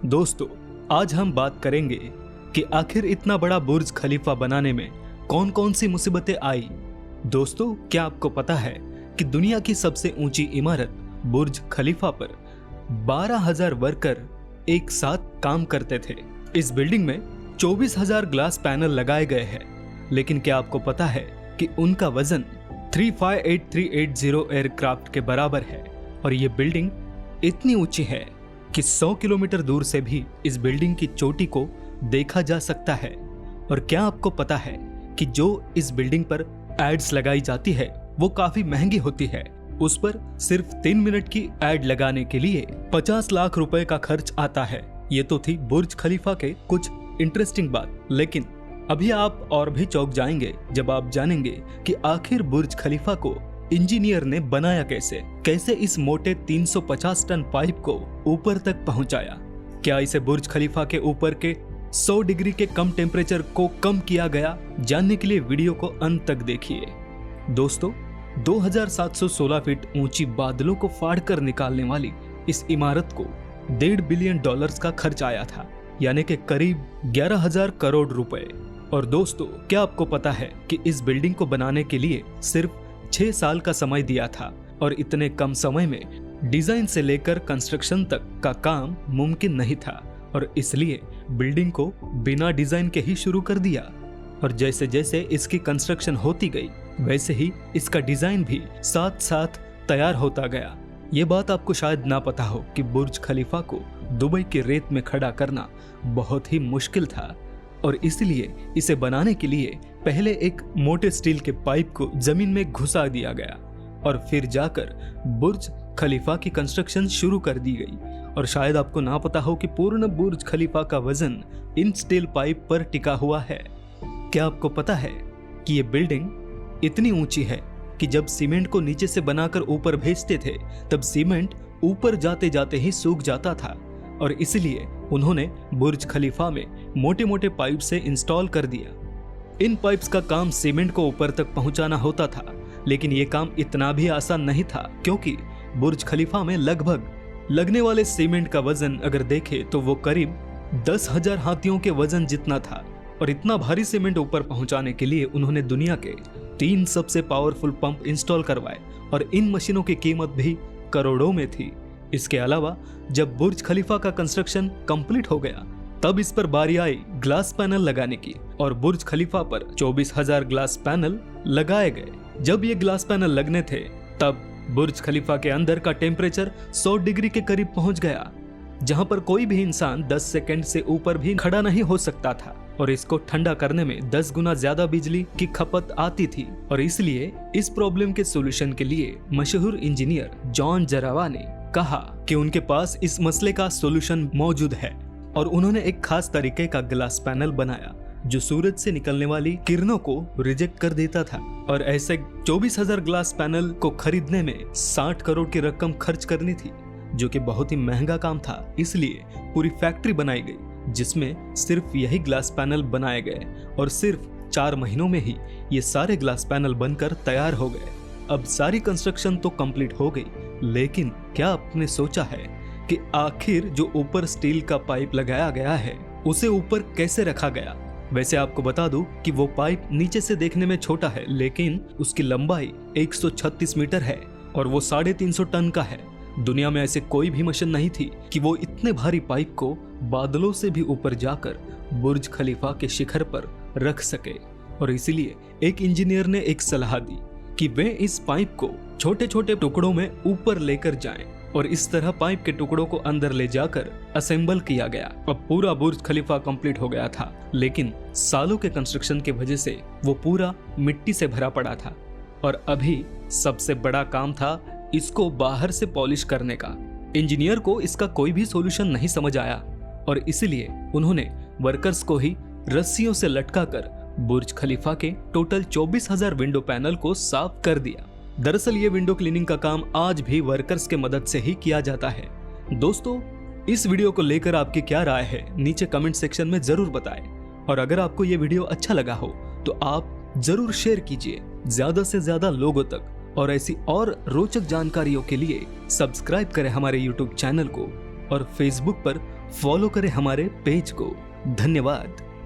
दोस्तों, आज हम बात करेंगे कि आखिर इतना बड़ा बुर्ज खलीफा बनाने में कौन कौन सी मुसीबतें आई। दोस्तों, क्या आपको पता है कि दुनिया की सबसे ऊंची इमारत बुर्ज खलीफा पर 12,000 वर्कर एक साथ काम करते थे। इस बिल्डिंग में 24,000 ग्लास पैनल लगाए गए हैं, लेकिन क्या आपको पता है कि उनका वजन 358,380 एयरक्राफ्ट के बराबर है और ये बिल्डिंग इतनी ऊंची है कि 100 किलोमीटर दूर से भी इस बिल्डिंग की चोटी को देखा जा सकता है। और क्या आपको पता है कि जो इस बिल्डिंग पर एड्स लगाई जाती है वो काफी महंगी होती है। उस पर सिर्फ 3 मिनट की एड लगाने के लिए 50 लाख रुपए का खर्च आता है। ये तो थी बुर्ज खलीफा के कुछ इंटरेस्टिंग बात, लेकिन अभी आप और भी चौंक जाएंगे जब आप जानेंगे कि आखिर बुर्ज खलीफा को इंजीनियर ने बनाया कैसे इस मोटे 350 टन पाइप को ऊपर तक पहुंचाया। क्या इसे बुर्ज खलीफा के ऊपर के 100 डिग्री के कम टेम्परेचर को कम किया गया? जानने के लिए वीडियो को अंत तक देखिए। दोस्तों, 2716 फीट ऊंची बादलों को फाड़ कर निकालने वाली इस इमारत को $1.5 बिलियन का खर्च आया था, यानी कि करीब 11,000 करोड़ रुपए। और दोस्तों, क्या आपको पता है कि इस बिल्डिंग को बनाने के लिए सिर्फ 6 साल का समय दिया था और इतने कम समय में डिजाइन से लेकर कंस्ट्रक्शन तक का काम मुमकिन नहीं था और इसलिए बिल्डिंग को बिना डिजाइन के ही शुरू कर दिया। और जैसे जैसे इसकी कंस्ट्रक्शन होती गई वैसे ही इसका डिजाइन भी साथ साथ तैयार होता गया। ये बात आपको शायद ना पता हो कि बुर्ज खलीफा को दुबई के रेत में खड़ा करना बहुत ही मुश्किल था और इसलिए इसे बनाने के लिए पहले एक मोटे स्टील के पाइप को जमीन में घुसा दिया गया और फिर जाकर बुर्ज खलीफा की कंस्ट्रक्शन शुरू कर दी गई। और शायद आपको ना पता हो कि पूर्ण बुर्ज खलीफा का वजन इन स्टील पाइप पर टिका हुआ है। क्या आपको पता है कि ये बिल्डिंग इतनी ऊंची है कि जब सीमेंट को नीचे से बनाकर ऊपर भेजते थे तब सीमेंट ऊपर जाते जाते ही सूख जाता था और इसलिए उन्होंने बुर्ज खलीफा में मोटे मोटे पाइप से इंस्टॉल कर दिया। इन पाइप्स का काम सीमेंट को ऊपर तक पहुंचाना होता था, लेकिन ये काम इतना भी आसान नहीं था क्योंकि बुर्ज खलीफा में लगभग लगने वाले सीमेंट का वजन अगर देखें तो वो करीब 10,000 हाथियों के वजन जितना था। और इतना भारी सीमेंट ऊपर पहुंचाने के लिए उन्होंने दुनिया के 3 सबसे पावरफुल पंप इंस्टॉल करवाए और इन मशीनों की कीमत भी करोड़ों में थी। इसके अलावा जब बुर्ज खलीफा का कंस्ट्रक्शन कंप्लीट हो गया तब इस पर बारी आई ग्लास पैनल लगाने की और बुर्ज खलीफा पर 24,000 ग्लास पैनल लगाए गए। जब ये ग्लास पैनल लगने थे तब बुर्ज खलीफा के अंदर का टेम्परेचर 100 डिग्री के करीब पहुंच गया, जहां पर कोई भी इंसान 10 सेकंड से ऊपर भी खड़ा नहीं हो सकता था और इसको ठंडा करने में 10 गुना ज्यादा बिजली की खपत आती थी। और इसलिए इस प्रॉब्लम के सोल्यूशन के लिए मशहूर इंजीनियर जॉन जरावा ने कहा कि उनके पास इस मसले का सोल्यूशन मौजूद है और उन्होंने एक खास तरीके का ग्लास पैनल बनाया जो सूरज से निकलने वाली किरणों को रिजेक्ट कर देता था। और ऐसे 24,000 ग्लास पैनल को खरीदने में 60 करोड़ की रकम खर्च करनी थी, जो कि बहुत ही महंगा काम था। इसलिए पूरी फैक्ट्री बनाई गई जिसमें सिर्फ यही ग्लास पैनल बनाए गए और सिर्फ 4 महीनों में ही ये सारे ग्लास पैनल बनकर तैयार हो गए। अब सारी कंस्ट्रक्शन तो कंप्लीट हो गई, लेकिन क्या आपने सोचा है कि आखिर जो ऊपर स्टील का पाइप लगाया गया है उसे ऊपर कैसे रखा गया? वैसे आपको बता दूं कि वो पाइप नीचे से देखने में छोटा है, लेकिन उसकी लंबाई 136 मीटर है और वो 350 टन का है। दुनिया में ऐसे कोई भी मशीन नहीं थी कि वो इतने भारी पाइप को बादलों से भी ऊपर जाकर बुर्ज खलीफा के शिखर पर रख सके। और इसीलिए एक इंजीनियर ने एक सलाह दी कि वे इस पाइप को छोटे छोटे टुकड़ों में ऊपर लेकर जाएं और इस तरह पाइप के टुकड़ों को अंदर ले जाकर असेंबल किया गया। अब पूरा बुर्ज खलीफा कंप्लीट हो गया था, लेकिन सालों के कंस्ट्रक्शन की वजह से वो पूरा मिट्टी से भरा पड़ा था और अभी सबसे बड़ा काम था इसको बाहर से पॉलिश करने का। इंजीनियर को इसका कोई भी सॉल्यूशन नहीं समझ आया और इसलिए उन्होंने वर्कर्स को ही रस्सियों से लटकाकर बुर्ज खलीफा के टोटल 24,000 विंडो पैनल को साफ कर दिया। दरअसल ये विंडो क्लीनिंग का काम आज भी वर्कर्स के मदद से ही किया जाता है। दोस्तों, इस वीडियो को लेकर आपकी क्या राय है नीचे कमेंट सेक्शन में जरूर बताएं और अगर आपको ये वीडियो अच्छा लगा हो तो आप जरूर शेयर कीजिए ज्यादा से ज्यादा लोगों तक और ऐसी और रोचक जानकारियों के लिए सब्सक्राइब करें हमारे YouTube चैनल को और Facebook पर फॉलो करें हमारे पेज को। धन्यवाद।